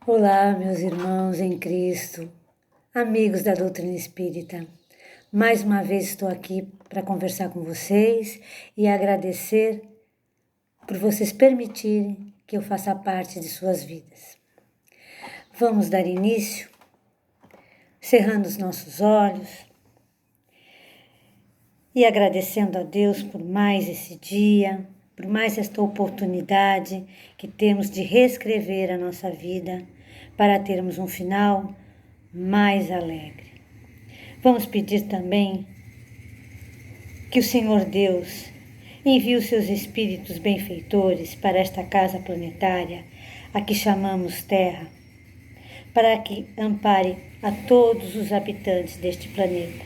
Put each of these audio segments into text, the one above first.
Olá, meus irmãos em Cristo, amigos da doutrina espírita. Mais uma vez estou aqui para conversar com vocês e agradecer por vocês permitirem que eu faça parte de suas vidas. Vamos dar início, cerrando os nossos olhos e agradecendo a Deus por mais esse dia, por mais esta oportunidade que temos de reescrever a nossa vida para termos um final mais alegre. Vamos pedir também que o Senhor Deus envie os seus espíritos benfeitores para esta casa planetária, a que chamamos Terra, para que ampare a todos os habitantes deste planeta.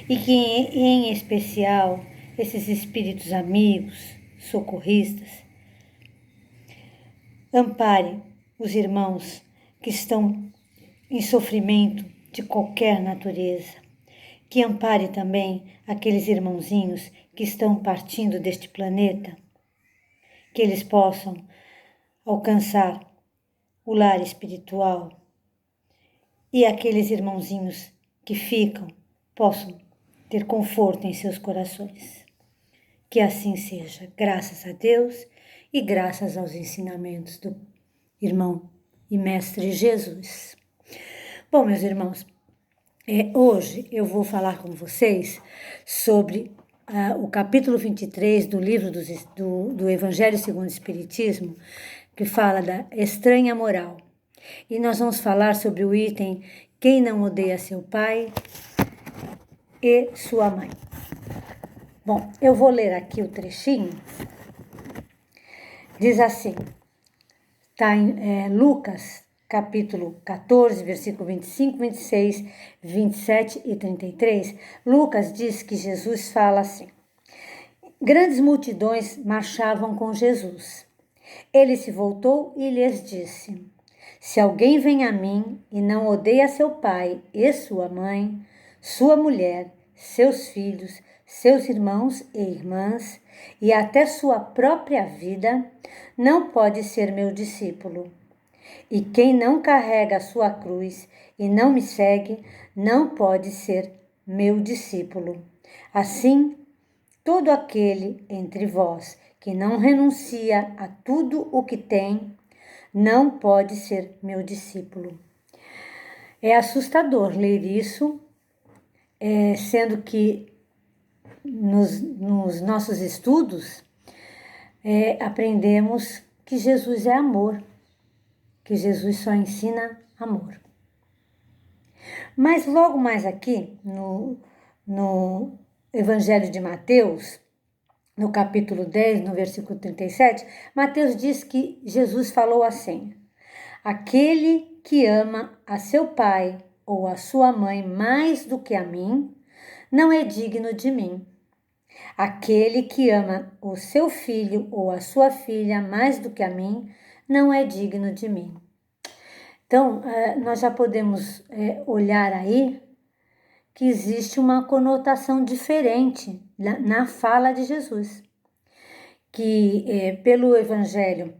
E que, em especial, esses espíritos amigos, socorristas, ampare os irmãos que estão em sofrimento de qualquer natureza, que ampare também aqueles irmãozinhos que estão partindo deste planeta, que eles possam alcançar o lar espiritual e aqueles irmãozinhos que ficam possam ter conforto em seus corações. Que assim seja, graças a Deus e graças aos ensinamentos do irmão e mestre Jesus. Bom, meus irmãos, hoje eu vou falar com vocês sobre o capítulo 23 do livro do Evangelho segundo o Espiritismo, que fala da estranha moral. E nós vamos falar sobre o item quem não odeia seu pai e sua mãe. Bom, eu vou ler aqui o trechinho. Diz assim, está em Lucas, capítulo 14, versículo 25, 26, 27 e 33. Lucas diz que Jesus fala assim: grandes multidões marchavam com Jesus. Ele se voltou e lhes disse: se alguém vem a mim e não odeia seu pai e sua mãe, sua mulher, seus filhos, seus irmãos e irmãs, e até sua própria vida, não pode ser meu discípulo. E quem não carrega a sua cruz e não me segue, não pode ser meu discípulo. Assim, todo aquele entre vós que não renuncia a tudo o que tem, não pode ser meu discípulo. É assustador ler isso, sendo que nos nossos estudos aprendemos que Jesus é amor, que Jesus só ensina amor. Mas logo mais aqui, no Evangelho de Mateus, no capítulo 10, no versículo 37, Mateus diz que Jesus falou assim: aquele que ama a seu pai ou a sua mãe mais do que a mim, não é digno de mim. Aquele que ama o seu filho ou a sua filha mais do que a mim, não é digno de mim. Então, nós já podemos olhar aí que existe uma conotação diferente na fala de Jesus. Que pelo Evangelho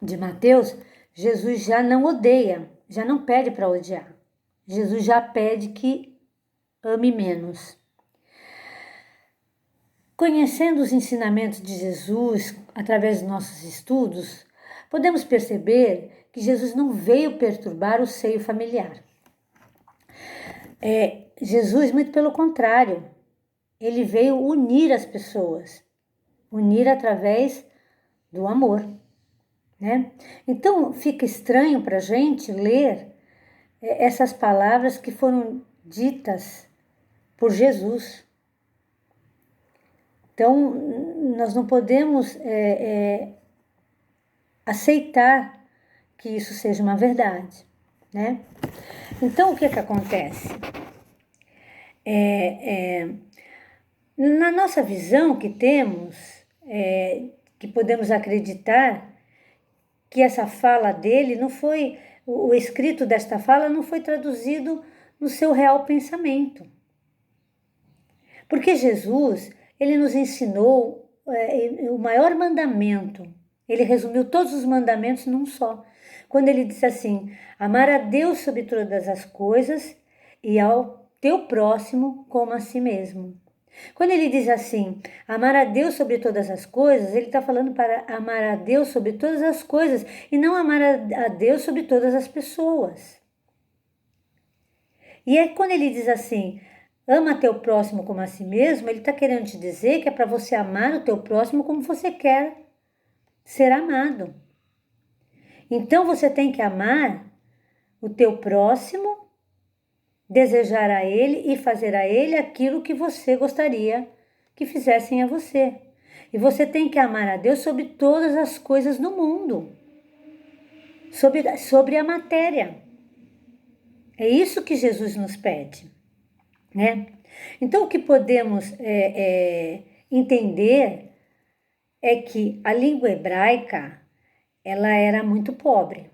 de Mateus, Jesus já não odeia, já não pede para odiar. Jesus já pede que ame menos. Conhecendo os ensinamentos de Jesus através dos nossos estudos, podemos perceber que Jesus não veio perturbar o seio familiar. Jesus, muito pelo contrário, ele veio unir as pessoas, unir através do amor, né? Então fica estranho para a gente ler essas palavras que foram ditas por Jesus. Então, nós não podemos aceitar que isso seja uma verdade, né? Então, o que acontece? Na nossa visão que temos, que podemos acreditar que essa fala dele não foi, o escrito desta fala não foi traduzido no seu real pensamento. Porque Jesus, ele nos ensinou o maior mandamento. Ele resumiu todos os mandamentos num só. quando ele diz assim: amar a Deus sobre todas as coisas e ao teu próximo como a si mesmo. Quando ele diz assim, amar a Deus sobre todas as coisas, ele está falando para amar a Deus sobre todas as coisas e não amar a Deus sobre todas as pessoas. E aí quando ele diz assim, ama teu próximo como a si mesmo, ele está querendo te dizer que é para você amar o teu próximo como você quer ser amado. Então você tem que amar o teu próximo, desejar a ele e fazer a ele aquilo que você gostaria que fizessem a você. E você tem que amar a Deus sobre todas as coisas do mundo, sobre a matéria. É isso que Jesus nos pede, né? Então, o que podemos entender é que a língua hebraica, ela era muito pobre.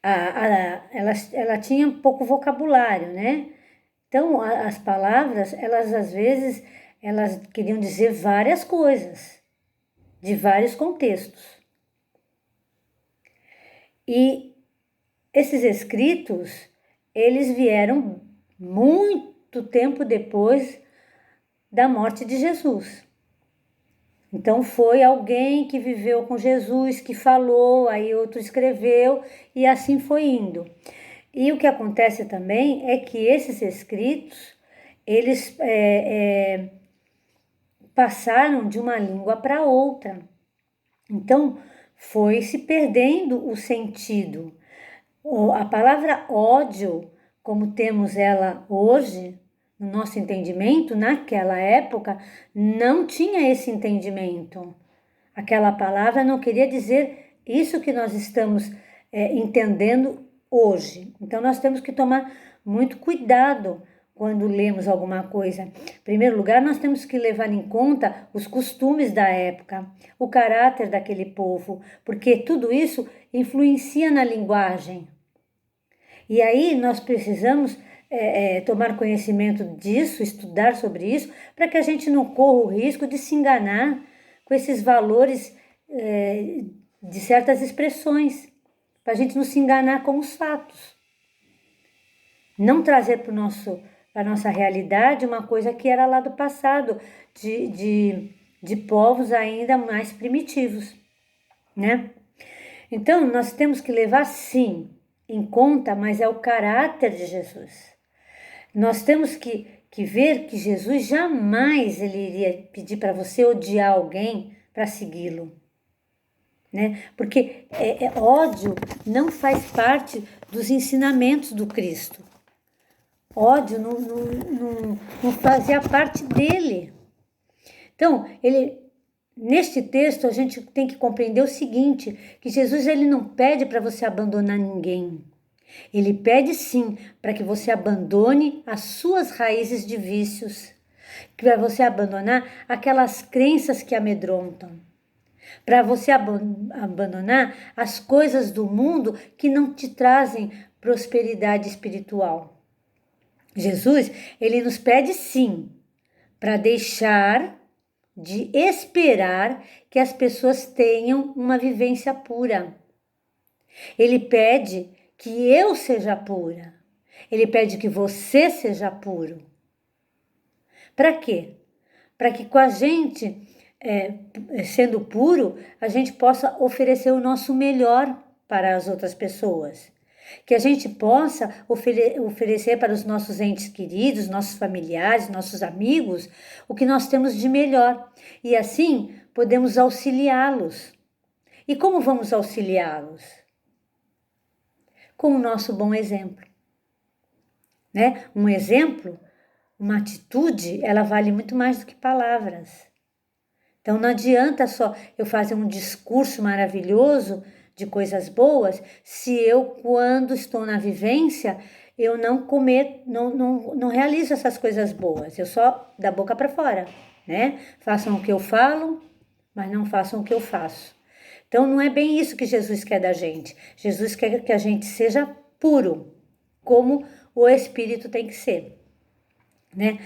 Ela tinha pouco vocabulário, né? Então, as palavras, elas às vezes, elas queriam dizer várias coisas, de vários contextos. E esses escritos, eles vieram muito tempo depois da morte de Jesus. Então foi alguém que viveu com Jesus, que falou, aí outro escreveu e assim foi indo. E o que acontece também é que esses escritos, eles passaram de uma língua para outra. Então foi se perdendo o sentido. A palavra ódio, como temos ela hoje, no nosso entendimento, naquela época, não tinha esse entendimento. Aquela palavra não queria dizer isso que nós estamos entendendo hoje. Então, nós temos que tomar muito cuidado quando lemos alguma coisa. Em primeiro lugar, nós temos que levar em conta os costumes da época, o caráter daquele povo, porque tudo isso influencia na linguagem. E aí nós precisamos tomar conhecimento disso, estudar sobre isso, para que a gente não corra o risco de se enganar com esses valores de certas expressões, para a gente não se enganar com os fatos. Não trazer para a nossa realidade uma coisa que era lá do passado, de povos ainda mais primitivos, né? Então, nós temos que levar, sim, em conta, mas é o caráter de Jesus. Nós temos que ver que Jesus jamais ele iria pedir para você odiar alguém para segui-lo, né? Porque ódio não faz parte dos ensinamentos do Cristo. Ódio não fazia parte dele. Então, neste texto a gente tem que compreender o seguinte, que Jesus ele não pede para você abandonar ninguém. Ele pede sim para que você abandone as suas raízes de vícios, para você abandonar aquelas crenças que amedrontam, para você abandonar as coisas do mundo que não te trazem prosperidade espiritual. Jesus, ele nos pede sim para deixar de esperar que as pessoas tenham uma vivência pura. Ele pede que eu seja pura. Ele pede que você seja puro. Para quê? Para que com a gente, sendo puro, a gente possa oferecer o nosso melhor para as outras pessoas. Que a gente possa oferecer para os nossos entes queridos, nossos familiares, nossos amigos, o que nós temos de melhor. E assim podemos auxiliá-los. E como vamos auxiliá-los? Com o nosso bom exemplo, né? Um exemplo, uma atitude, ela vale muito mais do que palavras. Então não adianta só eu fazer um discurso maravilhoso de coisas boas, se eu, quando estou na vivência, eu não realizo essas coisas boas, eu só da boca para fora, né? Façam o que eu falo, mas não façam o que eu faço. Então não é bem isso que Jesus quer da gente. Jesus quer que a gente seja puro, como o Espírito tem que ser, né?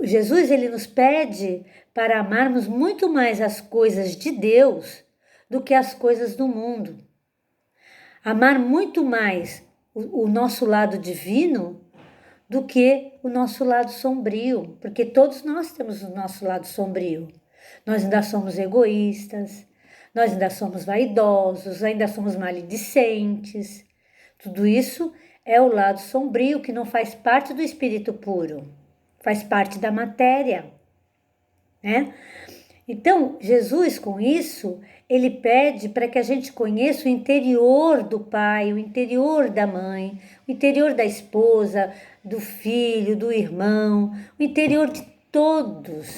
Jesus ele nos pede para amarmos muito mais as coisas de Deus do que as coisas do mundo. Amar muito mais o nosso lado divino do que o nosso lado sombrio, porque todos nós temos o nosso lado sombrio. Nós ainda somos egoístas, nós ainda somos vaidosos, ainda somos maledicentes. Tudo isso é o lado sombrio que não faz parte do espírito puro, faz parte da matéria, né? Então, Jesus, com isso, ele pede para que a gente conheça o interior do pai, o interior da mãe, o interior da esposa, do filho, do irmão, o interior de todos.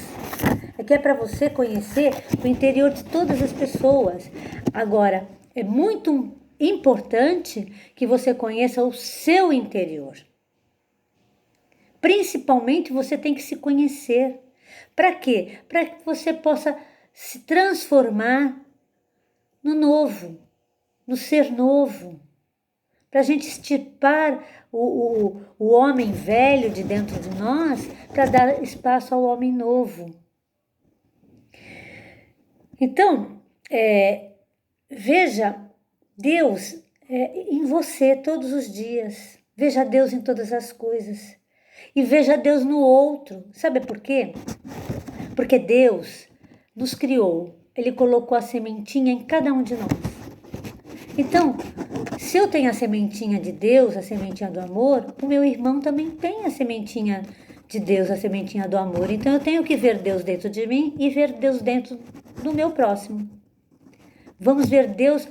É para você conhecer o interior de todas as pessoas. Agora, é muito importante que você conheça o seu interior. Principalmente, você tem que se conhecer. Para quê? Para que você possa se transformar no novo, no ser novo. Para a gente extirpar o homem velho de dentro de nós, para dar espaço ao homem novo. Então, veja Deus em você todos os dias. Veja Deus em todas as coisas. E veja Deus no outro. Sabe por quê? Porque Deus nos criou. Ele colocou a sementinha em cada um de nós. Então, se eu tenho a sementinha de Deus, a sementinha do amor, o meu irmão também tem a sementinha de Deus, a sementinha do amor. Então, eu tenho que ver Deus dentro de mim e ver Deus dentro do meu próximo. Vamos ver Deus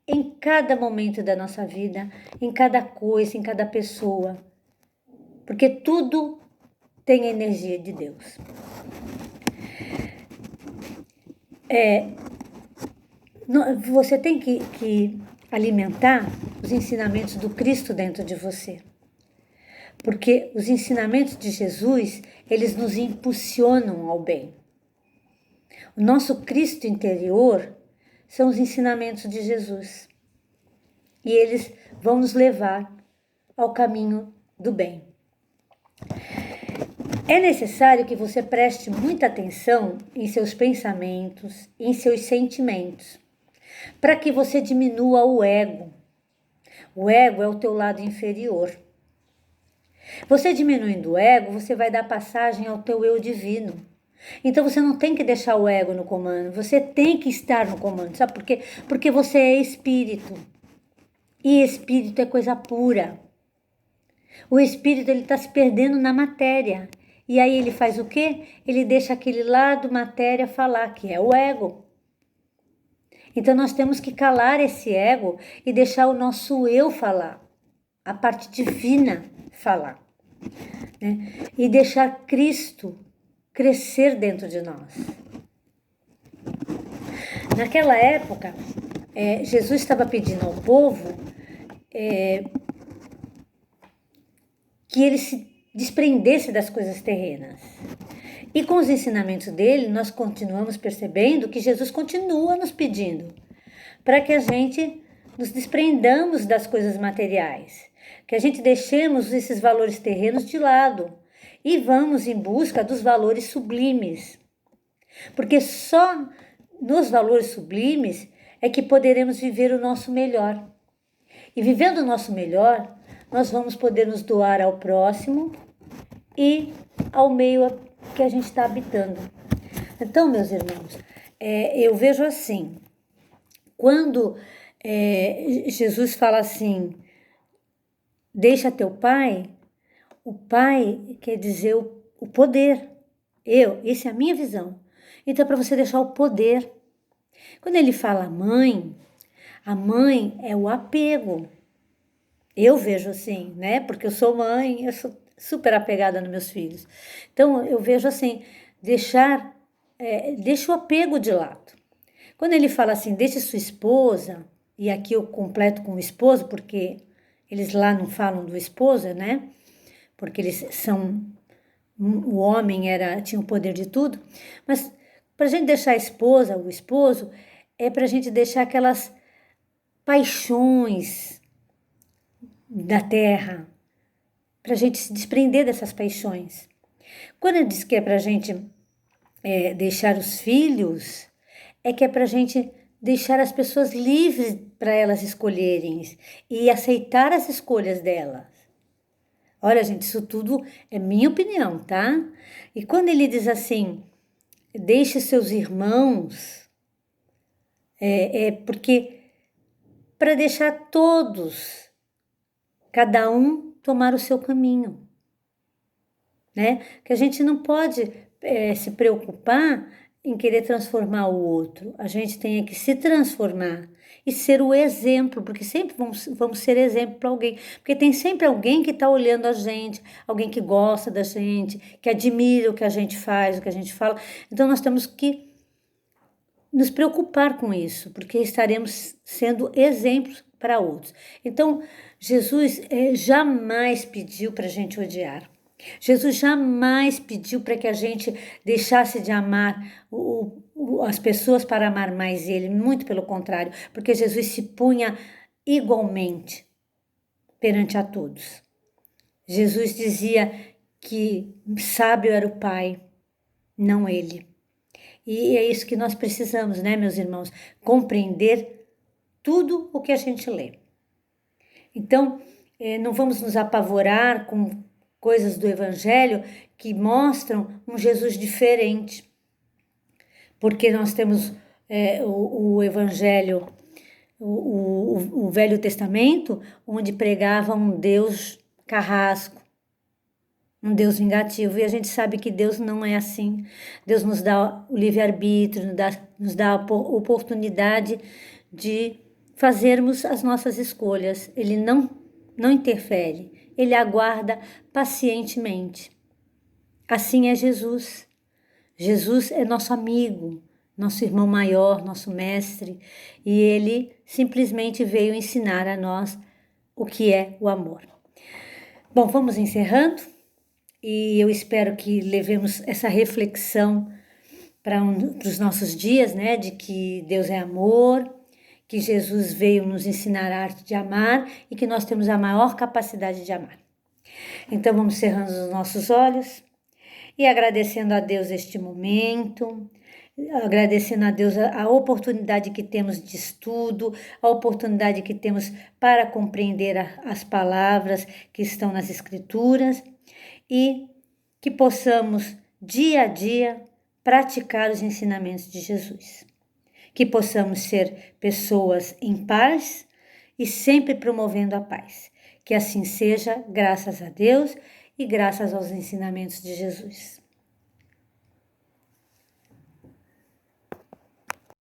em cada momento da nossa vida, em cada coisa, em cada pessoa. Porque tudo tem a energia de Deus. Você tem que alimentar os ensinamentos do Cristo dentro de você. Porque os ensinamentos de Jesus, eles nos impulsionam ao bem. O nosso Cristo interior são os ensinamentos de Jesus. E eles vão nos levar ao caminho do bem. É necessário que você preste muita atenção em seus pensamentos, em seus sentimentos, para que você diminua o ego. O ego é o teu lado inferior. Você diminuindo o ego, você vai dar passagem ao teu eu divino. Então você não tem que deixar o ego no comando, você tem que estar no comando. Sabe por quê? Porque você é espírito. E espírito é coisa pura. O espírito ele está se perdendo na matéria. E aí ele faz o quê? Ele deixa aquele lado matéria falar, que é o ego. Então nós temos que calar esse ego e deixar o nosso eu falar, a parte divina falar, né? E deixar Cristo crescer dentro de nós. Naquela época, Jesus estava pedindo ao povo que ele se desprendesse das coisas terrenas. E com os ensinamentos dele, nós continuamos percebendo que Jesus continua nos pedindo para que a gente nos desprendamos das coisas materiais, que a gente deixemos esses valores terrenos de lado e vamos em busca dos valores sublimes. Porque só nos valores sublimes é que poderemos viver o nosso melhor. E vivendo o nosso melhor, nós vamos poder nos doar ao próximo e ao meio que a gente está habitando. Então, meus irmãos, eu vejo assim, quando Jesus fala assim, deixa teu pai, o pai quer dizer o poder. Essa é a minha visão. Então, para você deixar o poder. Quando ele fala a mãe é o apego. Eu vejo assim, né? Porque eu sou mãe, eu sou super apegada nos meus filhos. Então, eu vejo assim, deixa o apego de lado. Quando ele fala assim, deixe sua esposa, e aqui eu completo com o esposo, porque eles lá não falam do esposo, né? Porque eles são... O homem tinha o poder de tudo. Mas para a gente deixar a esposa, o esposo, é para a gente deixar aquelas paixões da terra, para a gente se desprender dessas paixões. Quando ele diz que é para a gente deixar os filhos, é que é para a gente deixar as pessoas livres para elas escolherem e aceitar as escolhas delas. Olha, gente, isso tudo é minha opinião, tá? E quando ele diz assim, deixe seus irmãos, é porque para deixar todos, cada um tomar o seu caminho, né? Que a gente não pode se preocupar em querer transformar o outro. A gente tem que se transformar e ser o exemplo, porque sempre vamos ser exemplo para alguém. Porque tem sempre alguém que está olhando a gente, alguém que gosta da gente, que admira o que a gente faz, o que a gente fala. Então nós temos que nos preocupar com isso, porque estaremos sendo exemplos para outros. Então, Jesus jamais pediu para a gente odiar. Jesus jamais pediu para que a gente deixasse de amar as pessoas para amar mais Ele, muito pelo contrário, porque Jesus se punha igualmente perante a todos. Jesus dizia que sábio era o Pai, não Ele. E é isso que nós precisamos, né, meus irmãos? Compreender tudo o que a gente lê. Então, não vamos nos apavorar com coisas do Evangelho que mostram um Jesus diferente. Porque nós temos o Evangelho, o Velho Testamento, onde pregava um Deus carrasco, um Deus vingativo, e a gente sabe que Deus não é assim. Deus nos dá o livre-arbítrio, nos dá a oportunidade de fazermos as nossas escolhas. Ele não interfere, ele aguarda pacientemente. Assim é Jesus. Jesus é nosso amigo, nosso irmão maior, nosso mestre, e ele simplesmente veio ensinar a nós o que é o amor. Bom, vamos encerrando. E eu espero que levemos essa reflexão para os nossos dias, né? De que Deus é amor, que Jesus veio nos ensinar a arte de amar e que nós temos a maior capacidade de amar. Então vamos cerrando os nossos olhos e agradecendo a Deus este momento, agradecendo a Deus a oportunidade que temos de estudo, a oportunidade que temos para compreender as palavras que estão nas Escrituras, e que possamos, dia a dia, praticar os ensinamentos de Jesus. Que possamos ser pessoas em paz e sempre promovendo a paz. Que assim seja, graças a Deus e graças aos ensinamentos de Jesus.